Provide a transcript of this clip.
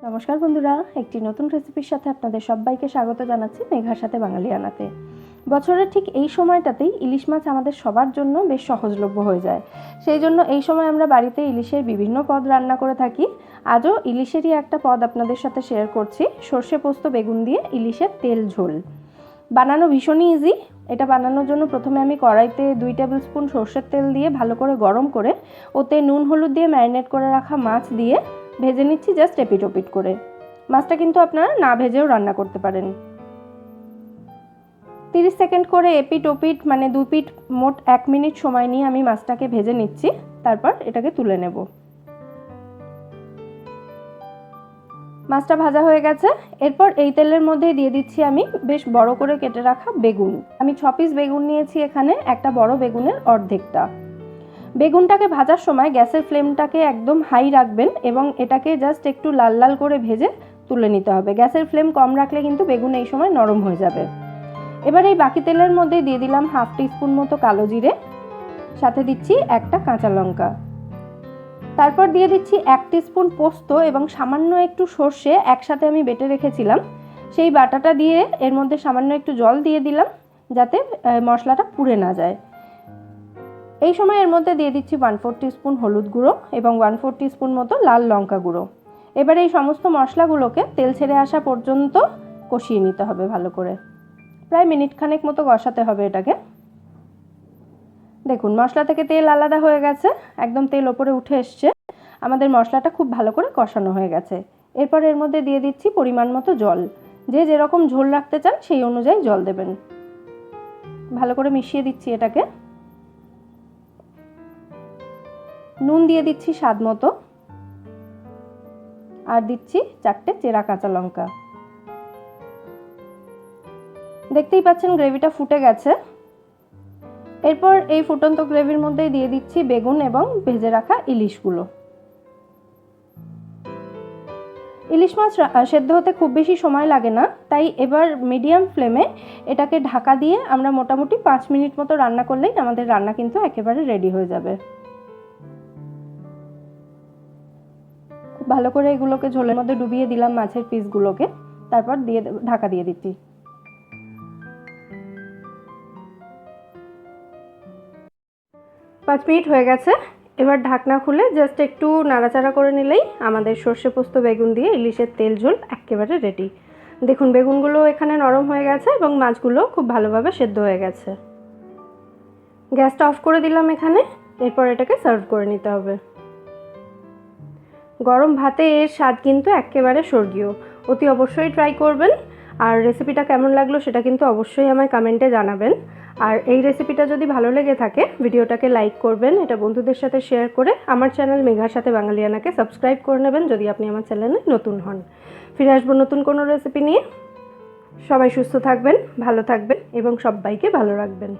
নমস্কার বন্ধুরা, একটি নতুন রেসিপির সাথে আপনাদের সবাইকে স্বাগত জানাচ্ছি মেঘার সাথে বাঙালিয়ানাতে। বছরের ঠিক এই সময়টাতেই ইলিশ মাছ আমাদের সবার জন্য বেশ সহজলভ্য হয়ে যায়। সেই জন্য এই সময় আমরা বাড়িতে ইলিশের বিভিন্ন পদ রান্না করে থাকি। আজও ইলিশেরই একটা পদ আপনাদের সাথে শেয়ার করছি, সর্ষে পোস্ত বেগুন দিয়ে ইলিশের তেল ঝোল। বানানো ভীষণই ইজি। এটা বানানোর জন্য প্রথমে আমি কড়াইতে 2 টেবিল স্পুন সর্ষের তেল দিয়ে ভালো করে গরম করে ওতে নুন হলুদ দিয়ে ম্যারিনেট করে রাখা মাছ দিয়ে ভেজে নিচ্ছি, জাস্ট এপিট ওপিট করে। মাছটা কিন্তু আপনারা না ভেজেও রান্না করতে পারেন। 30 সেকেন্ড করে এপিট ওপিট মানে 2 পিট, মোট 1 মিনিট সময় নিয়ে আমি মাছটাকে ভেজে নিচ্ছি। তারপর এটাকে তুলে নেব। মাছটা ভাজা হয়ে গেছে। এরপর এই তেলের মধ্যে দিয়ে দিচ্ছি আমি বেশ বড় করে কেটে রাখা বেগুন। আমি 6 পিস বেগুন নিয়েছি এখানে, একটা বড় বেগুনের অর্ধেকটা। বেগুনটাকে ভাজার সময় গ্যাসের ফ্লেমটাকে একদম হাই রাখবেন এবং এটাকে জাস্ট একটু লাল লাল করে ভেজে তুলে নিতে হবে। গ্যাসের ফ্লেম কম রাখলে কিন্তু বেগুন এই সময় নরম হয়ে যাবে। এবার এই বাকি তেলের মধ্যে দিয়ে দিলাম হাফ টিস্পুন মতো কালো জিরে, সাথে দিচ্ছি একটা কাঁচা লঙ্কা। তারপর দিয়ে দিচ্ছি 1 টিস্পুন পোস্ত এবং সামান্য একটু সর্ষে একসাথে আমি বেটে রেখেছিলাম। সেই বাটাটা দিয়ে এর মধ্যে সামান্য একটু জল দিয়ে দিলাম যাতে মশলাটা পুড়ে না যায়। এই সময় এর মধ্যে দিয়ে দিচ্ছি 1/4 টিস্পুন হলুদ গুঁড়ো এবং 1/4 টিস্পুন মতো লাল লঙ্কা গুঁড়ো। এবার এই সমস্ত মশলাগুলোকে তেল ছেড়ে আসা পর্যন্ত কষিয়ে নিতে হবে ভালো করে। প্রায় মিনিট খানেক মতো কষাতে হবে এটাকে। দেখুন মশলা থেকে তেল আলাদা হয়ে গেছে, একদম তেল ওপরে উঠে এসছে। আমাদের মশলাটা খুব ভালো করে কষানো হয়ে গেছে। এরপর এর মধ্যে দিয়ে দিচ্ছি পরিমাণ মতো জল। যে যেরকম ঝোল রাখতে চান সেই অনুযায়ী জল দেবেন। ভালো করে মিশিয়ে দিচ্ছি এটাকে। নুন দিয়ে দিচ্ছি স্বাদ মতো, আর দিচ্ছি 4টে চেরা কাঁচা লঙ্কা। দেখতেই পাচ্ছেন গ্রেভিটা ফুটে গেছে। এরপর এই ফুটন্ত গ্রেভির মধ্যে দিয়ে দিচ্ছি বেগুন এবং ভেজে রাখা ইলিশগুলো। ইলিশ মাছ সেদ্ধ হতে খুব বেশি সময় লাগে না, তাই এবার মিডিয়াম ফ্লেমে এটাকে ঢাকা দিয়ে আমরা মোটামুটি 5 মিনিট মতো রান্না করলেই আমাদের রান্না কিন্তু একেবারে রেডি হয়ে যাবে। ভালো করে এগুলোকে ঝোলের মধ্যে ডুবিয়ে দিলাম মাছের পিসগুলোকে, তারপর দিয়ে ঢাকা দিয়ে দিচ্ছি। পাঁচ মিনিট হয়ে গেছে। এবার ঢাকনা খুলে জাস্ট একটু নাড়াচাড়া করে নিলেই আমাদের সর্ষে পোস্ত বেগুন দিয়ে ইলিশের তেল ঝোল একেবারে রেডি। দেখুন বেগুনগুলো এখানে নরম হয়ে গেছে এবং মাছগুলো খুব ভালোভাবে সেদ্ধ হয়ে গেছে। গ্যাসটা অফ করে দিলাম এখানে। এরপর এটাকে সার্ভ করে নিতে হবে। গরম ভাতে এর স্বাদ কিন্তু একেবারে স্বর্গীয়। অতি অবশ্যই ট্রাই করবেন। আর রেসিপিটা কেমন লাগলো সেটা কিন্তু অবশ্যই আমায় কমেন্টে জানাবেন। আর এই রেসিপিটা যদি ভালো লেগে থাকে ভিডিওটাকে লাইক করবেন, এটা বন্ধুদের সাথে শেয়ার করে আমার চ্যানেল মেঘার সাথে বাঙালিয়ানাকে সাবস্ক্রাইব করে নেবেন যদি আপনি আমার চ্যানেলে নতুন হন। ফিরে আসবো নতুন কোনো রেসিপি নিয়ে। সবাই সুস্থ থাকবেন, ভালো থাকবেন এবং সবাইকে ভালো রাখবেন।